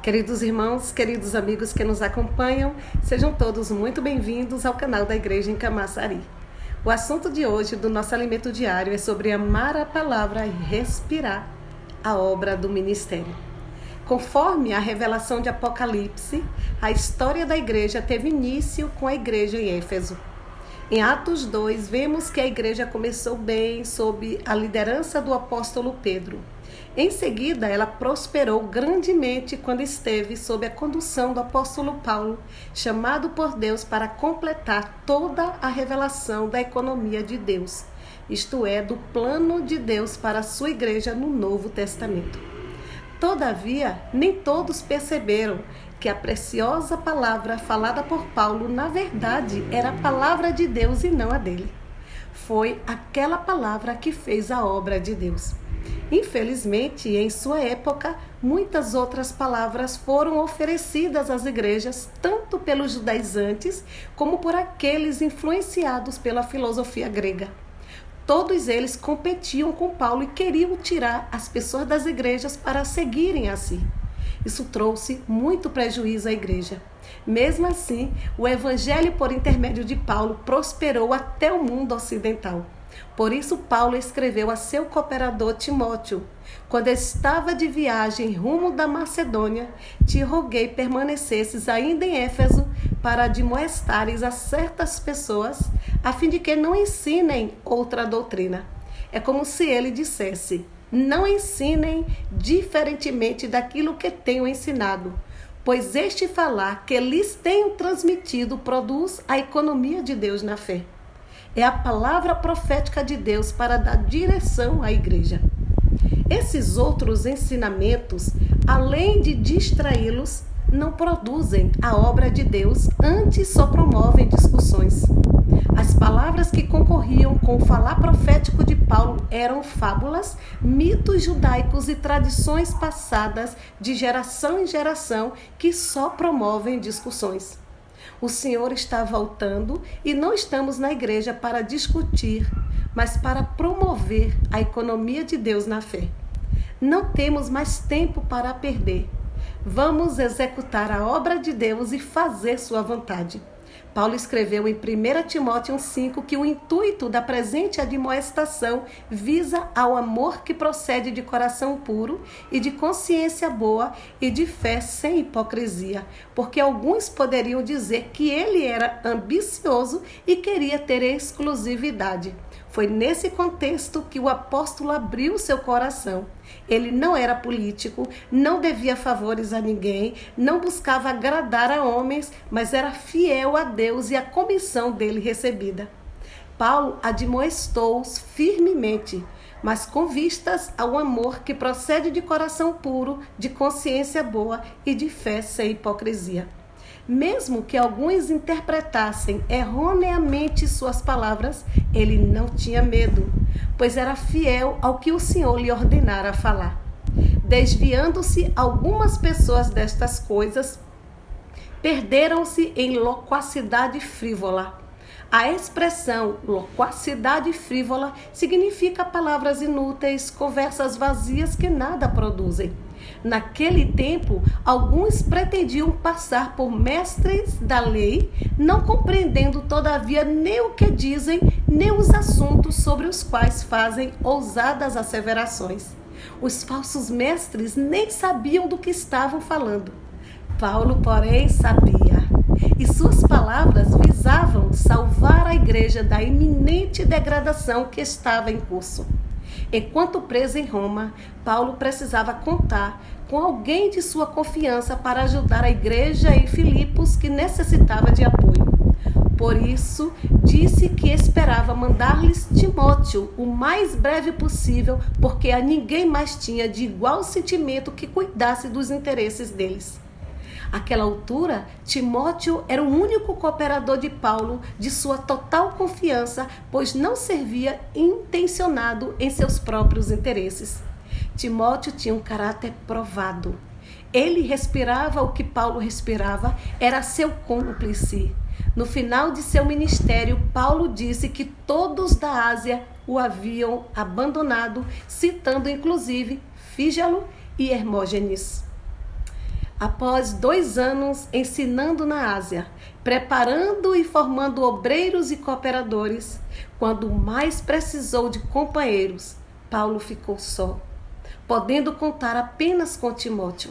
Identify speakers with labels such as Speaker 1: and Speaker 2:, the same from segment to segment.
Speaker 1: Queridos irmãos, queridos amigos que nos acompanham, sejam todos muito bem-vindos ao canal da Igreja em Camaçari. O assunto de hoje do nosso alimento diário é sobre amar a palavra e respirar a obra do ministério. Conforme a revelação de Apocalipse, a história da igreja teve início com a igreja em Éfeso. Em Atos 2, vemos que a igreja começou bem sob a liderança do apóstolo Pedro. Em seguida, ela prosperou grandemente quando esteve sob a condução do apóstolo Paulo, chamado por Deus para completar toda a revelação da economia de Deus, isto é, do plano de Deus para a sua igreja no Novo Testamento. Todavia, nem todos perceberam que a preciosa palavra falada por Paulo, na verdade, era a palavra de Deus e não a dele. Foi aquela palavra que fez a obra de Deus. Infelizmente, em sua época, muitas outras palavras foram oferecidas às igrejas, tanto pelos judaizantes como por aqueles influenciados pela filosofia grega. Todos eles competiam com Paulo e queriam tirar as pessoas das igrejas para seguirem a si. Isso trouxe muito prejuízo à igreja. Mesmo assim, o evangelho por intermédio de Paulo prosperou até o mundo ocidental. Por isso, Paulo escreveu a seu cooperador Timóteo: quando estava de viagem rumo da Macedônia, te roguei permanecesses ainda em Éfeso para admoestares a certas pessoas, a fim de que não ensinem outra doutrina. É como se ele dissesse: não ensinem diferentemente daquilo que tenho ensinado, pois este falar que lhes tenho transmitido produz a economia de Deus na fé. É a palavra profética de Deus para dar direção à igreja. Esses outros ensinamentos, além de distraí-los, não produzem a obra de Deus, antes só promovem discussões. As palavras que concorriam com o falar profético de Paulo eram fábulas, mitos judaicos e tradições passadas de geração em geração que só promovem discussões. O Senhor está voltando e não estamos na igreja para discutir, mas para promover a economia de Deus na fé. Não temos mais tempo para perder. Vamos executar a obra de Deus e fazer sua vontade. Paulo escreveu em 1 Timóteo 5 que o intuito da presente admoestação visa ao amor que procede de coração puro e de consciência boa e de fé sem hipocrisia, porque alguns poderiam dizer que ele era ambicioso e queria ter exclusividade. Foi nesse contexto que o apóstolo abriu seu coração. Ele não era político, não devia favores a ninguém, não buscava agradar a homens, mas era fiel a Deus e à comissão dele recebida. Paulo admoestou-os firmemente, mas com vistas ao amor que procede de coração puro, de consciência boa e de fé sem hipocrisia. Mesmo que alguns interpretassem erroneamente suas palavras, ele não tinha medo, pois era fiel ao que o Senhor lhe ordenara falar. Desviando-se algumas pessoas destas coisas, perderam-se em loquacidade frívola. A expressão loquacidade frívola significa palavras inúteis, conversas vazias que nada produzem. Naquele tempo, alguns pretendiam passar por mestres da lei, não compreendendo, todavia, nem o que dizem, nem os assuntos sobre os quais fazem ousadas asseverações. Os falsos mestres nem sabiam do que estavam falando. Paulo, porém, sabia, e suas palavras visavam salvar a igreja da iminente degradação que estava em curso. Enquanto preso em Roma, Paulo precisava contar com alguém de sua confiança para ajudar a igreja em Filipos, que necessitava de apoio. Por isso, disse que esperava mandar-lhes Timóteo o mais breve possível, porque a ninguém mais tinha de igual sentimento que cuidasse dos interesses deles. Àquela altura, Timóteo era o único cooperador de Paulo, de sua total confiança, pois não servia intencionado em seus próprios interesses. Timóteo tinha um caráter provado. Ele respirava o que Paulo respirava, era seu cúmplice. No final de seu ministério, Paulo disse que todos da Ásia o haviam abandonado, citando inclusive Fígelo e Hermógenes. Após 2 anos ensinando na Ásia, preparando e formando obreiros e cooperadores, quando mais precisou de companheiros, Paulo ficou só, podendo contar apenas com Timóteo.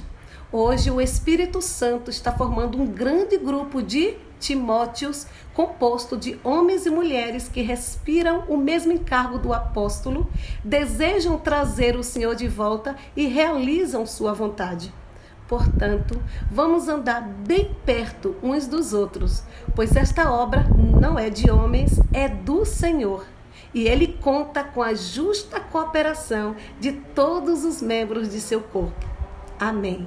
Speaker 1: Hoje o Espírito Santo está formando um grande grupo de Timóteos, composto de homens e mulheres que respiram o mesmo encargo do apóstolo, desejam trazer o Senhor de volta e realizam sua vontade. Portanto, vamos andar bem perto uns dos outros, pois esta obra não é de homens, é do Senhor. E Ele conta com a justa cooperação de todos os membros de seu corpo. Amém.